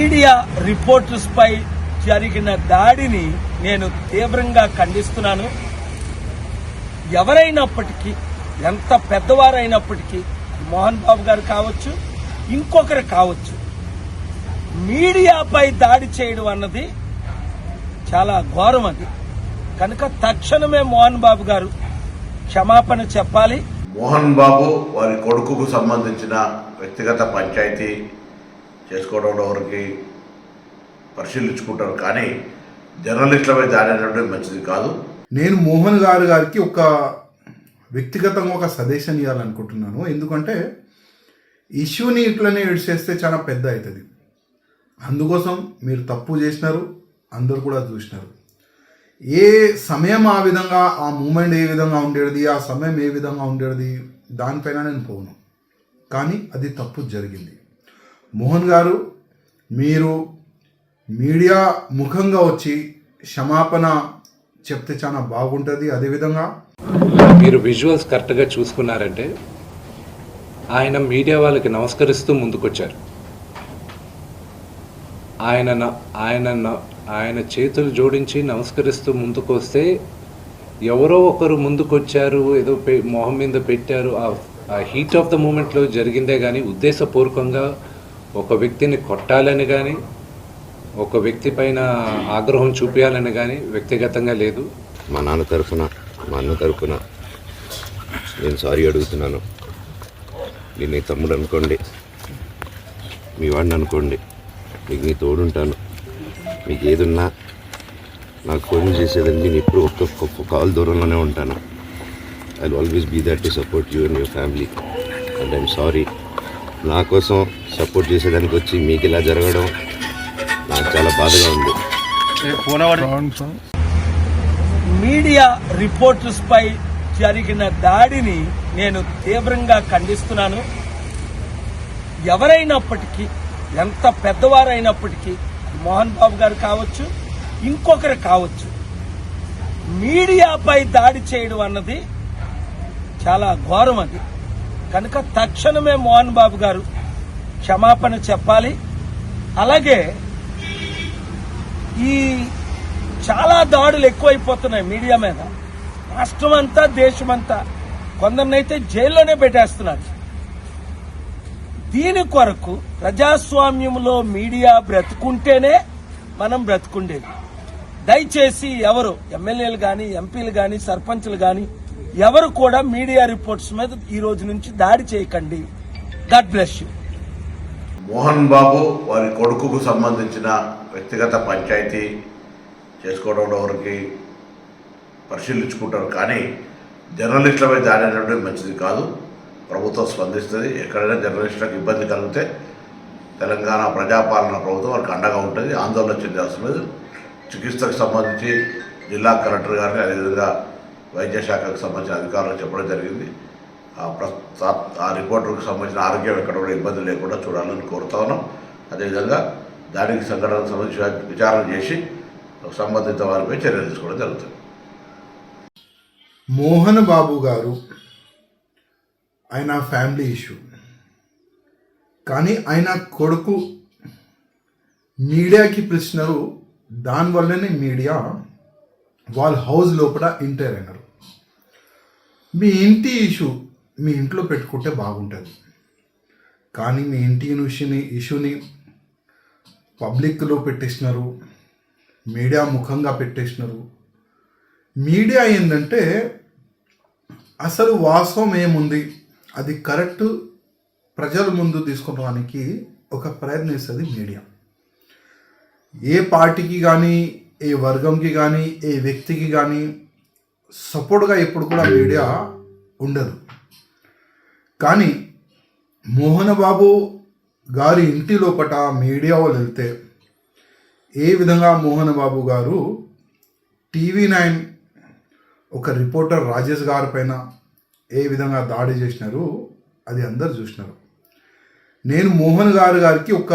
Media reporters పై జరిగిన దాడిని నేను తీవ్రంగా ఖండిస్తున్నాను. ఎవరైనప్పటికీ, ఎంత పెద్దవారైనప్పటికీ, మోహన్ బాబు గారు కావచ్చు, ఇంకొకరు కావచ్చు, మీడియాపై దాడి చేయడం అన్నది చాలా ఘోరం. అది కనుక తక్షణమే మోహన్ బాబు గారు క్షమాపణ చెప్పాలి. మోహన్ బాబు వారి కొడుకుకు సంబంధించిన వ్యక్తిగత పంచాయతీ చేసుకోవడంలో ఎవరికి పరిశీలించుకుంటారు, కానీ జర్నలిస్టులపై దాడి అనేటువంటి మంచిది కాదు. నేను మోహన్ గారికి ఒక వ్యక్తిగతంగా ఒక సజెషన్ ఇవ్వాలనుకుంటున్నాను. ఎందుకంటే ఇష్యూని ఇట్లనే విడిచేస్తే చాలా పెద్ద అవుతుంది. అందుకోసం మీరు తప్పు చేసినారు, అందరు కూడా చూసినారు. ఏ సమయం ఆ విధంగా, ఆ మూమెంట్ ఏ విధంగా ఉండేది, ఆ సమయం ఏ విధంగా ఉండేది, దానిపైన నేను పోను. కానీ అది తప్పు జరిగింది. మోహన్ గారు, మీరు మీడియా ముఖంగా వచ్చి క్షమాపణ చెప్తే చాలా బాగుంటుంది. అదేవిధంగా మీరు విజువల్స్ కరెక్ట్గా చూసుకున్నారంటే ఆయన మీడియా వాళ్ళకి నమస్కరిస్తూ ముందుకొచ్చారు. ఆయన చేతులు జోడించి నమస్కరిస్తూ ముందుకు వస్తే ఎవరో ఒకరు ముందుకొచ్చారు, ఏదో మొహం మీద పెట్టారు. ఆ హీట్ ఆఫ్ ద మూమెంట్లో జరిగిందే కానీ ఉద్దేశపూర్వకంగా ఒక వ్యక్తిని కొట్టాలని కానీ, ఒక వ్యక్తి పైన ఆగ్రహం చూపించాలని కానీ వ్యక్తిగతంగా లేదు. మా నాన్న తరఫున, మా అన్న తరఫున నేను సారీ అడుగుతున్నాను. నేను నీ తమ్ముడు అనుకోండి, మీ వాడిని అనుకోండి, మీకు నీ తోడుంటాను. మీకు ఏదున్నా నాకు ఫోన్ చేసేదండి. నేను ఇప్పుడు ఒక్క కాల్ దూరంలోనే ఉంటాను. I will always be that to support you and your family. And I'm sorry, నా కోసం సపోర్ట్ చేసేదానికి వచ్చి మీకు ఇలా జరగడం నాకు చాలా బాధగా ఉంది. మీడియా రిపోర్టర్స్ పై జరిగిన దాడిని నేను తీవ్రంగా ఖండిస్తున్నాను. ఎవరైనప్పటికీ, ఎంత పెద్దవారైనప్పటికీ, మోహన్ బాబు గారు కావచ్చు, ఇంకొకరు కావచ్చు, మీడియాపై దాడి చేయడం అన్నది చాలా ఘోరం. అది కనుక తక్షణమే మోహన్ బాబు గారు క్షమాపణ చెప్పాలి. అలాగే ఈ చాలా దాడులు ఎక్కువైపోతున్నాయి మీడియా మీద. రాష్ట్రం అంతా, దేశమంతా, కొందరినైతే జైల్లోనే పెట్టేస్తున్నారు. దీని కొరకు ప్రజాస్వామ్యంలో మీడియా బ్రతుకుంటేనే మనం బ్రతుకుండేది. దయచేసి ఎవరు ఎమ్మెల్యేలు కానీ, ఎంపీలు కానీ, సర్పంచ్లు కానీ ఎవరు కూడా మీడియా రిపోర్ట్స్ మీద ఈ రోజు నుంచి దాడి చేయకండి. God bless you. Mohan Babu వారి కొడుకుకు సంబంధించిన వ్యక్తిగత పంచాయతీ చేసుకోవడంలో ఎవరికి పరిశీలించుకుంటారు, కానీ జర్నలిస్టులపై దాడి అనేటువంటి మంచిది కాదు. ప్రభుత్వం స్పందిస్తుంది. ఎక్కడైనా జర్నలిస్టులకు ఇబ్బంది కలిగితే తెలంగాణ ప్రజాపాలన ప్రభుత్వం వారికి అండగా ఉంటుంది. ఆందోళన చెందాల్సిన లేదు. చికిత్సకు సంబంధించి జిల్లా కలెక్టర్ గారిని, అదేవిధంగా వైద్య శాఖకు సంబంధించిన అధికారులకు చెప్పడం జరిగింది. ఆ రిపోర్టర్కు సంబంధించిన ఆరోగ్యం ఎక్కడ కూడా ఇబ్బంది లేకుండా చూడాలని కోరుతా ఉన్నాం. అదేవిధంగా దానికి సంఘటనకు సంబంధించి విచారణ చేసి సంబంధిత వారిపై చర్యలు తీసుకోవడం జరుగుతుంది. మోహన్ బాబు గారు ఆయన ఫ్యామిలీ ఇష్యూ, కానీ ఆయన కొడుకు మీడియాకి పిలిచినారు. దానివల్లనే మీడియా వాళ్ళ హౌస్ లోపల ఎంటర్ అయినారు. మీ ఇంటి ఇష్యూ మీ ఇంట్లో పెట్టుకుంటే బాగుంటుంది, కానీ మీ ఇంటి ఇష్యూని పబ్లిక్లో పెట్టేసినారు, మీడియా ముఖంగా పెట్టేసినారు. మీడియా ఏంటంటే అసలు వాస్తవం ఏముంది, అది కరెక్ట్ ప్రజల ముందు తీసుకురావడానికి ఒక ప్రయత్నిస్తుంది మీడియా. ఏ పార్టీకి కానీ, ఏ వర్గంకి కానీ, ఏ వ్యక్తికి కానీ సపోర్ట్గా ఎప్పుడు కూడా మీడియా ఉండదు. కానీ మోహన్ బాబు గారి ఇంటి లోపల మీడియా వాళ్ళు వెళ్తే ఏ విధంగా మోహన్ బాబు గారు TV9 ఒక రిపోర్టర్ రాజేష్ గారి పైన ఏ విధంగా దాడి చేసినారు అది అందరు చూసినారు. నేను మోహన్ గారికి ఒక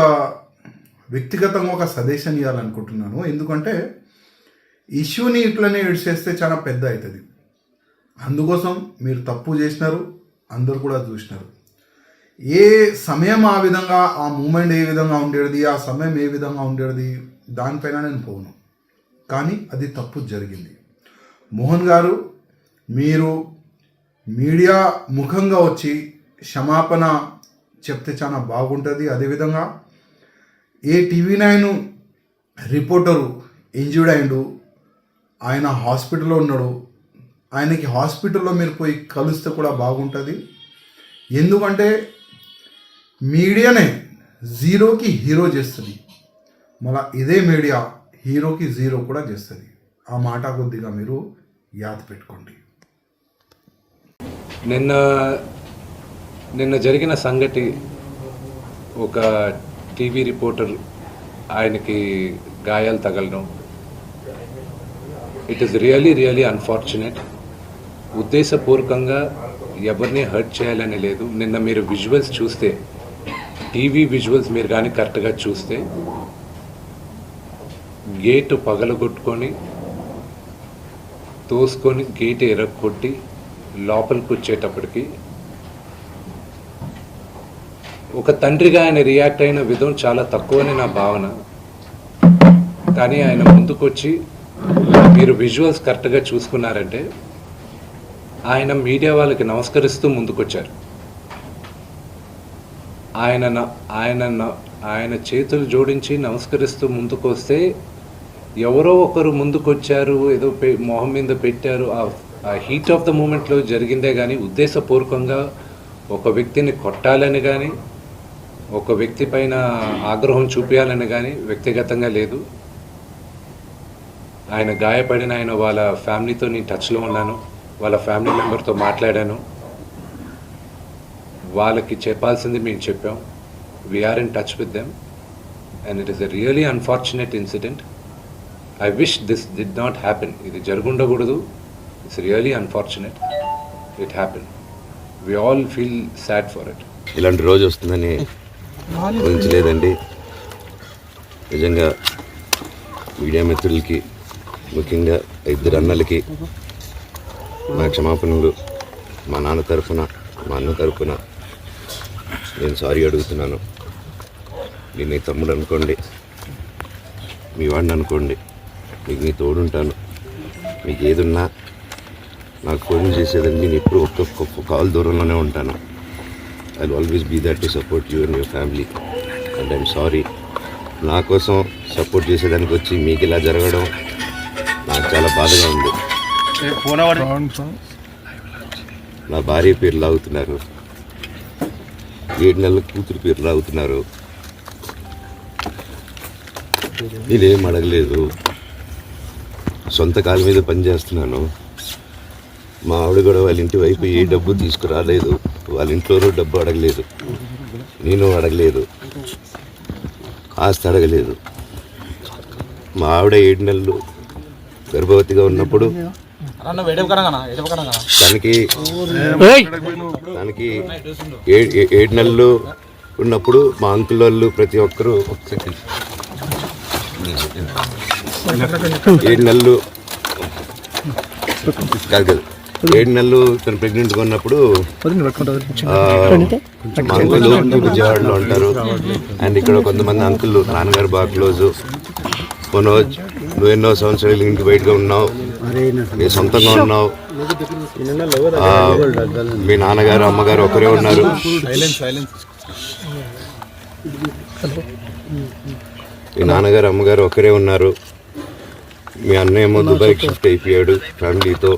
వ్యక్తిగతంగా ఒక సజెషన్ ఇవ్వాలనుకుంటున్నాను. ఎందుకంటే ఇష్యూని ఇట్లనే విడిచేస్తే చాలా పెద్ద అవుతుంది. అందుకోసం మీరు తప్పు చేసినారు, అందరు కూడా చూసినారు. ఏ సమయం ఆ విధంగా, ఆ మూమెంట్ ఏ విధంగా ఉండేది, ఆ సమయం ఏ విధంగా ఉండేది, దానిపైన నేను పోను. కానీ అది తప్పు జరిగింది. మోహన్ గారు, మీరు మీడియా ముఖంగా వచ్చి క్షమాపణ చెప్తే చాలా బాగుంటుంది. అదేవిధంగా ఏ TV9 రిపోర్టరు ఇంజూర్డ్ అయిండు, ఆయన హాస్పిటల్లో ఉన్నాడు, ఆయనకి హాస్పిటల్లో మీరు పోయి కలిస్తే కూడా బాగుంటుంది. ఎందుకంటే మీడియానే జీరోకి హీరో చేస్తుంది, మళ్ళీ ఇదే మీడియా హీరోకి జీరో కూడా చేస్తుంది. ఆ మాట కొద్దిగా మీరు యాద్ పెట్టుకోండి. నిన్న జరిగిన సంగతి, ఒక టీవీ రిపోర్టర్ ఆయనకి గాయాలు తగలడం, ఇట్ ఈస్ రియలీ అన్ఫార్చునేట్. ఉద్దేశపూర్వకంగా ఎవరిని హర్ట్ చేయాలని లేదు. నిన్న మీరు విజువల్స్ చూస్తే, టీవీ విజువల్స్ మీరు కానీ కరెక్ట్గా చూస్తే, గేటు పగలగొట్టుకొని తోసుకొని గేటు ఎరగొట్టి లోపలికి వచ్చేటప్పటికి ఒక తండ్రిగా ఆయన రియాక్ట్ అయిన విధం చాలా తక్కువని నా భావన. కానీ ఆయన ముందుకొచ్చి, మీరు విజువల్స్ కరెక్ట్గా చూసుకున్నారంటే, ఆయన మీడియా వాళ్ళకి నమస్కరిస్తూ ముందుకొచ్చారు. ఆయన చేతులు జోడించి నమస్కరిస్తూ ముందుకు వస్తే, ఎవరో ఒకరు ముందుకొచ్చారు, ఏదో మొహం మీద పెట్టారు, ఆ హీట్ ఆఫ్ ద మూమెంట్లో జరిగిందే కానీ ఉద్దేశపూర్వకంగా ఒక వ్యక్తిని కొట్టాలని కానీ, ఒక వ్యక్తి పైన ఆగ్రహం చూపించాలని కానీ వ్యక్తిగతంగా లేదు. ఆయన గాయపడిన వాళ్ళ ఫ్యామిలీతో నేను టచ్లో ఉన్నాను, వాళ్ళ ఫ్యామిలీ మెంబర్తో మాట్లాడాను. వాళ్ళకి చెప్పాల్సింది మేము చెప్పాం. We are in touch with them and it is a really unfortunate incident. I wish this did not happen. ఇది జరుగుండకూడదు. It's really unfortunate. It happen. We all feel sad for it. ఇలాంటి రోజు వస్తుందని ఊహించలేదండి. నిజంగా మీడియా మిత్రులకి, ముఖ్యంగా ఇద్దరు అన్నలకి నా క్షమాపణలు. మా నాన్న తరఫున, మా అన్న తరఫున నేను సారీ అడుగుతున్నాను. నేను నీ తమ్ముడు అనుకోండి, మీ వాడిని అనుకోండి, మీకు నీ తోడుంటాను. మీకు ఏదున్నా నాకు ఫోన్ చేసేదండి. నేను ఎప్పుడు ఒక్కొక్క కాల్ దూరంలోనే ఉంటాను. I will always be that to support you and your family. And I'm sorry. నా కోసం సపోర్ట్ చేసేదానికి వచ్చి మీకు ఇలా జరగడం నాకు చాలా బాధగా ఉంది. నా భార్య పేరు లాగుతున్నారు, 7 నెలల కూతురు పేరు లాగుతున్నారు. నేనేం అడగలేదు, సొంత కాళ్ళ మీద పనిచేస్తున్నాను. మా ఆవిడ కూడా వాళ్ళ ఇంటి వైపు ఏ డబ్బు తీసుకురాలేదు, వాళ్ళ ఇంట్లోనూ డబ్బు అడగలేదు, నేను అడగలేదు, ఆస్తి అడగలేదు. మా ఆవిడ 7 నెలలు గర్భవతిగా ఉన్నప్పుడు తనకి 7 నెలలు ఉన్నప్పుడు మా అంకుల్ వాళ్ళు ప్రతి ఒక్కరూ 7 నెలలు కాదు 7 నెలలు తను ప్రెగ్నెంట్గా ఉన్నప్పుడు మా అంకుల్ విజయవాడలో ఉంటారు. అండ్ ఇక్కడ కొంతమంది అంకుల్ నాన్నగారు బాగా క్లోజు. మనోజ్, నువ్వు ఎన్నో సంవత్సరాలు ఇంటికి బయటగా ఉన్నావు, నీ సొంతంగా ఉన్నావు. మీ నాన్నగారు అమ్మగారు ఒకరే ఉన్నారు. మీ నాన్నగారు అమ్మగారు ఒకరే ఉన్నారు. మీ అన్నయ్య ఏమో దుబాయ్కి షిఫ్ట్ అయిపోయాడు ఫ్యామిలీతో.